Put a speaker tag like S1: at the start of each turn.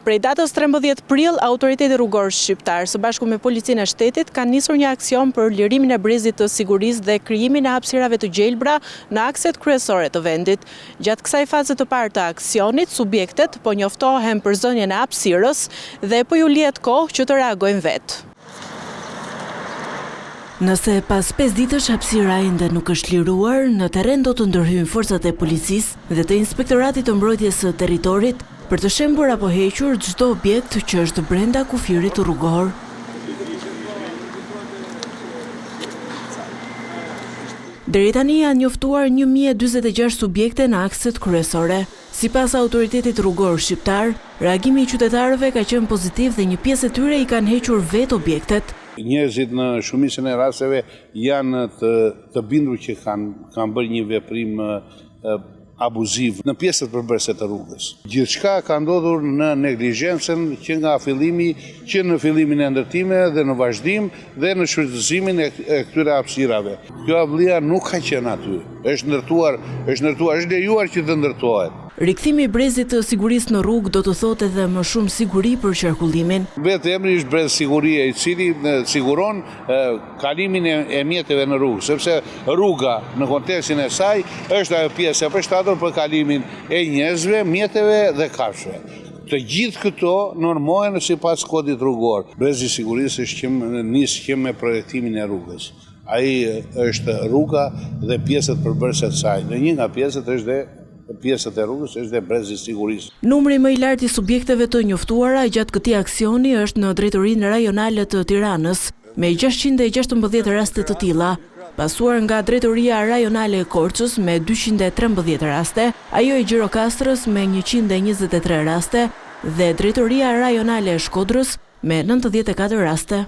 S1: Prej datës 13 prill, autoriteti rrugor shqiptar së bashku me policinë e shtetit kanë nisur një aksion për lirimin e brezit të sigurisë dhe krijimin e hapësirave të gjelbra në akset kryesore të vendit. Gjatë kësaj faze të parë të aksionit, subjektet po njoftohen për zënien e hapësirës dhe po ju lihet kohë që të reagojnë vetë. Nëse pas 5 ditësh hapësira ende nuk është liruar, në terren do të ndërhyjnë forcat e policisë dhe të inspektoratit të mbrojtjes së territorit për të shembur apo hequr çdo objekt që është brenda kufirit rrugor. Deri tani janë njoftuar 1046 subjekte në akset kryesore. Sipas autoritetit rrugor shqiptar, reagimi i qytetarëve ka qenë pozitiv dhe një pjesë e tyre i kanë hequr vetë objektet.
S2: Njerëzit në shumicën e rasteve janë të bindur që kanë bërë një veprim abuziv në pjesët përbërëse të rrugës. Gjithçka ka ndodhur në neglizhencën që nga fillimi, që në fillimin e ndërtimeve dhe në vazhdim dhe në shfrytëzimin e këtyre hapësirave. Kjo avllia nuk ka qenë aty. Është ndërtuar, është lejuar që të ndërtohet.
S1: Rikthimi i brezit të sigurisë në rrugë do të thotë edhe më shumë siguri për qarkullimin.
S2: Vetë emri është brez sigurie, i cili siguron kalimin e mjeteve në rrugë, sepse rruga në kontekstin e saj është ajo pjesë e përshtatur për kalimin e njerëzve, mjeteve dhe kafshëve. Të gjithë këto normohen sipas kodit rrugor. Brezi i sigurisë nis me projektimin e rrugës. Ai është rruga dhe pjesët përbërëse të saj. Dhe një nga pjesët është dhe pjesët e rrugës është dhe brezi i sigurisë.
S1: Numri më i lartë i subjekteve të njoftuara gjatë këtij aksioni është në drejtorinë rajonale të Tiranës, me 616 raste të tilla, pasuar nga drejtoria rajonale e Korçës me 213 raste, ajo e Gjirokastrës me 123 raste dhe drejtoria rajonale e Shkodrës me 94 raste.